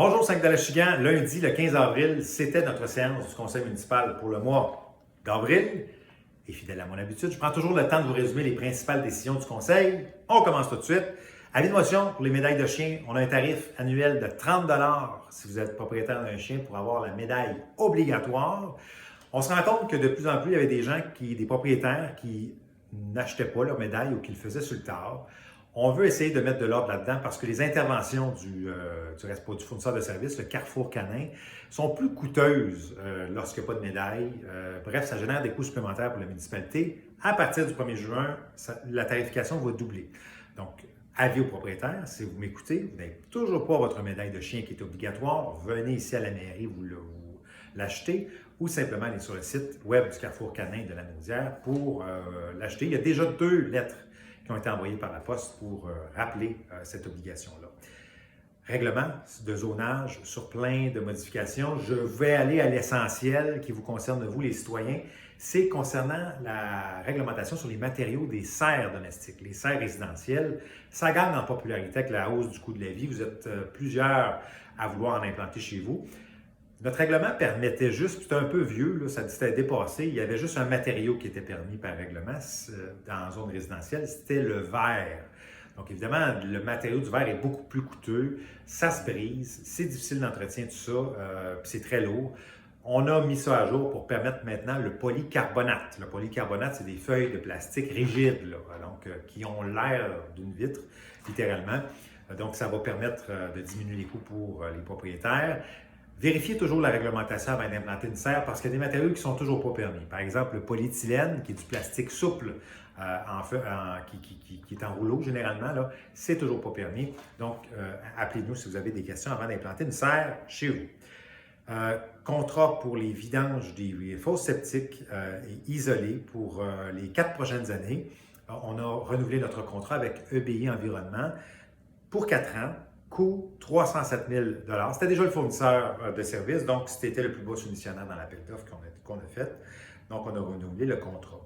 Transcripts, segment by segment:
Bonjour 5 de Chigan, lundi le 15 avril, c'était notre séance du conseil municipal pour le mois d'avril. Et fidèle à mon habitude, je prends toujours le temps de vous résumer les principales décisions du conseil. On commence tout de suite. Avis de motion pour les médailles de chien, on a un tarif annuel de 30 si vous êtes propriétaire d'un chien pour avoir la médaille obligatoire. On se rend compte que de plus en plus, il y avait des propriétaires qui n'achetaient pas leur médaille ou qui le faisaient sur le tard. On veut essayer de mettre de l'ordre là-dedans parce que les interventions du fournisseur de services, le Carrefour Canin, sont plus coûteuses lorsqu'il n'y a pas de médaille. Bref, ça génère des coûts supplémentaires pour la municipalité. À partir du 1er juin, la tarification va doubler. Donc, avis aux propriétaires, si vous m'écoutez, vous n'avez toujours pas votre médaille de chien qui est obligatoire, venez ici à la mairie, vous l'acheter ou simplement aller sur le site web du Carrefour Canin de la Naudière pour l'acheter. Il y a déjà 2 lettres qui ont été envoyés par la poste pour rappeler cette obligation-là. Règlement de zonage sur plein de modifications. Je vais aller à l'essentiel qui vous concerne, vous les citoyens. C'est concernant la réglementation sur les matériaux des serres domestiques, les serres résidentielles. Ça gagne en popularité avec la hausse du coût de la vie. Vous êtes plusieurs à vouloir en implanter chez vous. Notre règlement permettait juste, c'était un peu vieux, là, ça s'était dépassé, il y avait juste un matériau qui était permis par règlement dans la zone résidentielle, c'était le verre. Donc évidemment, le matériau du verre est beaucoup plus coûteux, ça se brise, c'est difficile d'entretien, tout ça, puis c'est très lourd. On a mis ça à jour pour permettre maintenant le polycarbonate. Le polycarbonate, c'est des feuilles de plastique rigides, là, donc, qui ont l'air d'une vitre, littéralement. Donc ça va permettre de diminuer les coûts pour les propriétaires. Vérifiez toujours la réglementation avant d'implanter une serre parce qu'il y a des matériaux qui ne sont toujours pas permis. Par exemple, le polyéthylène, qui est du plastique souple, qui est en rouleau généralement, c'est toujours pas permis. Donc, appelez-nous si vous avez des questions avant d'implanter une serre chez vous. Contrat pour les vidanges des fosses septiques et isolées pour les 4 prochaines années. On a renouvelé notre contrat avec EBI Environnement pour 4 ans. Coût 307 000 $. C'était déjà le fournisseur de services, donc c'était le plus bas soumissionnaire dans l'appel d'offres qu'on a fait. Donc, on a renouvelé le contrat.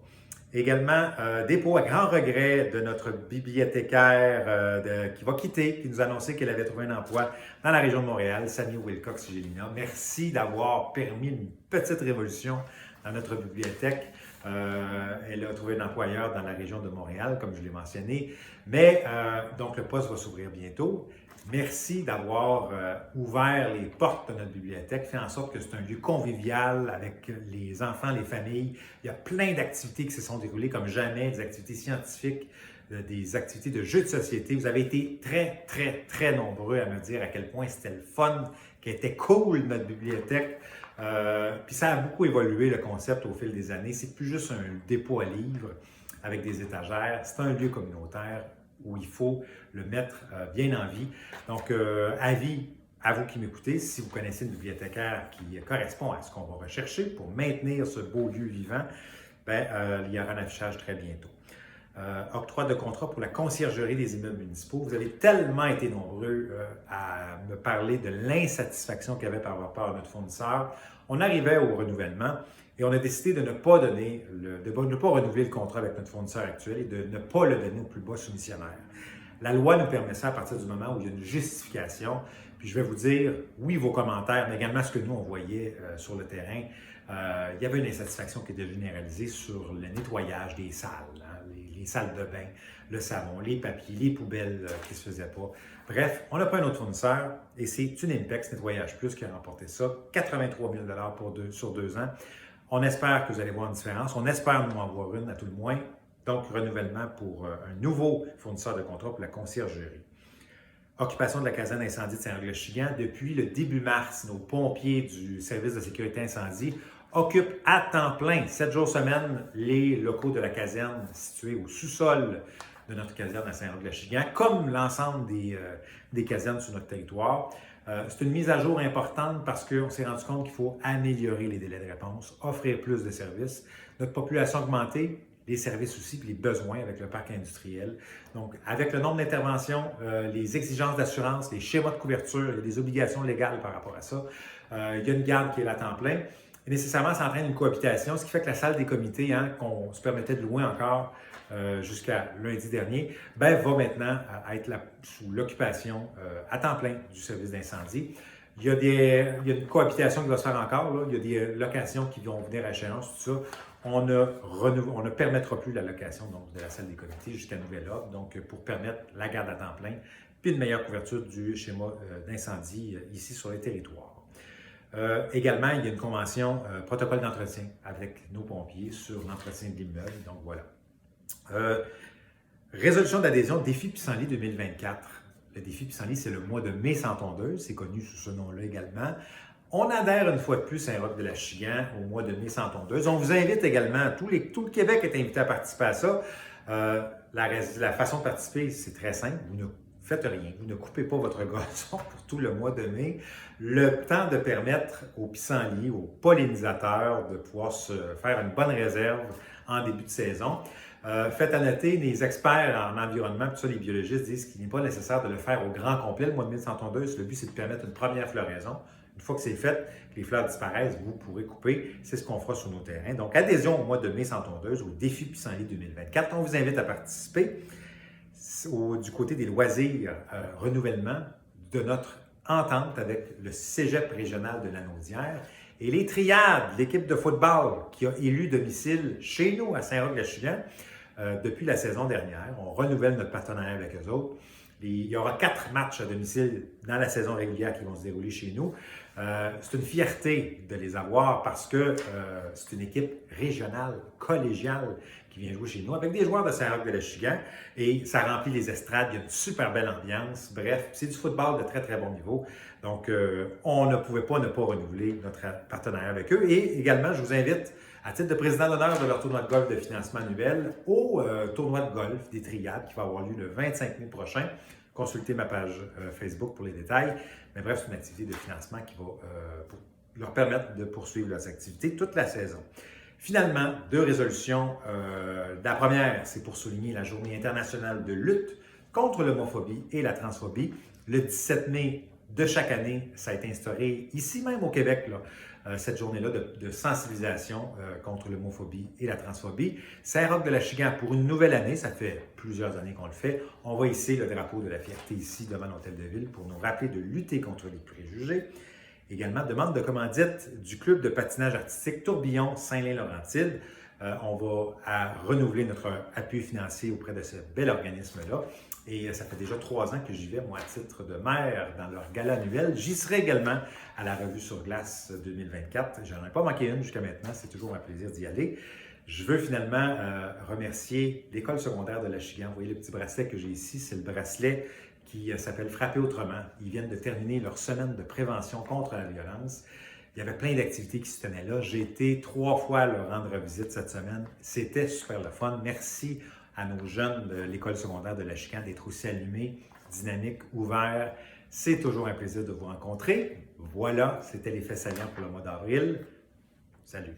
Également, dépôt à grand regret de notre bibliothécaire qui va quitter, qui nous a annoncé qu'elle avait trouvé un emploi dans la région de Montréal, Sammy Wilcox-Gélina. Merci d'avoir permis une petite révolution dans notre bibliothèque. Elle a trouvé un employeur dans la région de Montréal, comme je l'ai mentionné. Mais donc, le poste va s'ouvrir bientôt. Merci d'avoir ouvert les portes de notre bibliothèque, fait en sorte que c'est un lieu convivial avec les enfants, les familles. Il y a plein d'activités qui se sont déroulées comme jamais, des activités scientifiques, des activités de jeux de société. Vous avez été très, très, très nombreux à me dire à quel point c'était le fun, qu'elle était cool, notre bibliothèque. Puis ça a beaucoup évolué, le concept, au fil des années. C'est plus juste un dépôt à livres avec des étagères. C'est un lieu communautaire où il faut le mettre bien en vie. Donc, avis à vous qui m'écoutez, si vous connaissez une bibliothécaire qui correspond à ce qu'on va rechercher pour maintenir ce beau lieu vivant, il y aura un affichage très bientôt. Octroi de contrat pour la conciergerie des immeubles municipaux. Vous avez tellement été nombreux à me parler de l'insatisfaction qu'il y avait par rapport à notre fournisseur. On arrivait au renouvellement et on a décidé de ne pas renouveler le contrat avec notre fournisseur actuel et de ne pas le donner au plus bas soumissionnaire. La loi nous permet ça à partir du moment où il y a une justification. Puis je vais vous dire, oui, vos commentaires, mais également ce que nous, on voyait sur le terrain. Il y avait une insatisfaction qui était généralisée sur le nettoyage des salles, les salles de bain, le savon, les papiers, les poubelles qui ne se faisaient pas. Bref, on n'a pas un autre fournisseur et c'est une Impex Nettoyage Plus qui a remporté ça, 83 000 $ sur 2 ans. On espère que vous allez voir une différence. On espère nous en voir une à tout le moins. Donc, renouvellement pour un nouveau fournisseur de contrat pour la conciergerie. Occupation de la caserne incendie de Saint-Roch-le-Chigan. Depuis le début mars, nos pompiers du service de sécurité incendie occupent à temps plein, 7 jours semaine, les locaux de la caserne situés au sous-sol de notre caserne à Saint-Roch-le-Chigan, comme l'ensemble des casernes sur notre territoire. C'est une mise à jour importante parce qu'on s'est rendu compte qu'il faut améliorer les délais de réponse, offrir plus de services. Notre population a augmenté, les services aussi, puis les besoins avec le parc industriel. Donc, avec le nombre d'interventions, les exigences d'assurance, les schémas de couverture, il y a des obligations légales par rapport à ça. Il y a une garde qui est là à temps plein. Et nécessairement, ça entraîne une cohabitation, ce qui fait que la salle des comités, qu'on se permettait de louer encore jusqu'à lundi dernier, va maintenant être sous l'occupation à temps plein du service d'incendie. Il y a une cohabitation qui va se faire encore, là. Il y a des locations qui vont venir à échéance, tout ça. On ne permettra plus la location donc, de la salle des comités jusqu'à nouvel ordre, donc pour permettre la garde à temps plein, puis une meilleure couverture du schéma d'incendie ici sur les territoires. Également, il y a une convention, protocole d'entretien avec nos pompiers sur l'entretien de l'immeuble, donc voilà. Résolution d'adhésion Défi Pissenlit 2024. Le Défi Pissenlit, c'est le mois de mai sans tondeuse, c'est connu sous ce nom-là également. On adhère une fois de plus à Saint-Roch-de-l'Achigan au mois de mai sans tondeuse. On vous invite également, tout le Québec est invité à participer à ça. La façon de participer, c'est très simple. Vous ne faites rien. Vous ne coupez pas votre gazon pour tout le mois de mai. Le temps de permettre aux pissenlits, aux pollinisateurs de pouvoir se faire une bonne réserve en début de saison. Faites à noter, les experts en environnement, tout ça, les biologistes disent qu'il n'est pas nécessaire de le faire au grand complet, le mois de mai sans tondeuse. Le but, c'est de permettre une première floraison. Une fois que c'est fait, que les fleurs disparaissent, vous pourrez couper. C'est ce qu'on fera sur nos terrains. Donc, adhésion au mois de mai sans tondeuse, au défi Pissenlit 2024. On vous invite à participer du côté des loisirs, renouvellement de notre entente avec le Cégep régional de Lanaudière et les Triades, l'équipe de football qui a élu domicile chez nous à Saint-Roch-de-l'Achigan depuis la saison dernière. On renouvelle notre partenariat avec eux autres. Il y aura 4 matchs à domicile dans la saison régulière qui vont se dérouler chez nous. C'est une fierté de les avoir parce que c'est une équipe régionale, collégiale qui vient jouer chez nous avec des joueurs de Saint-Roch-de-l'Achigan et ça remplit les estrades. Il y a une super belle ambiance. Bref, c'est du football de très, très bon niveau. Donc, on ne pouvait pas ne pas renouveler notre partenariat avec eux. Et également, je vous invite, à titre de président d'honneur de leur tournoi de golf de financement annuel, au tournoi de golf des Triades qui va avoir lieu le 25 mai prochain. Consultez ma page Facebook pour les détails. Mais bref, c'est une activité de financement qui va leur permettre de poursuivre leurs activités toute la saison. Finalement, 2 résolutions. La première, c'est pour souligner la Journée internationale de lutte contre l'homophobie et la transphobie. Le 17 mai de chaque année, ça a été instauré ici même au Québec, là, cette journée-là de sensibilisation contre l'homophobie et la transphobie. Saint-Roch-de-l'Achigan, pour une nouvelle année, ça fait plusieurs années qu'on le fait, on va hisser le drapeau de la fierté ici devant l'Hôtel de Ville pour nous rappeler de lutter contre les préjugés. Également, demande de commandite du club de patinage artistique Tourbillon Saint-Lin-Laurentide. On va renouveler notre appui financier auprès de ce bel organisme-là. Et ça fait déjà 3 ans que j'y vais, moi, à titre de maire, dans leur gala annuel. J'y serai également à la revue sur glace 2024. Je n'en ai pas manqué une jusqu'à maintenant. C'est toujours un plaisir d'y aller. Je veux finalement remercier l'école secondaire de l'Achigan. Vous voyez le petit bracelet que j'ai ici, c'est le bracelet qui s'appelle Frapper autrement. Ils viennent de terminer leur semaine de prévention contre la violence. Il y avait plein d'activités qui se tenaient là. J'ai été 3 fois leur rendre visite cette semaine. C'était super le fun. Merci à nos jeunes de l'école secondaire de l'Achigan d'être aussi allumés, dynamiques, ouverts. C'est toujours un plaisir de vous rencontrer. Voilà, c'était les faits saillants pour le mois d'avril. Salut!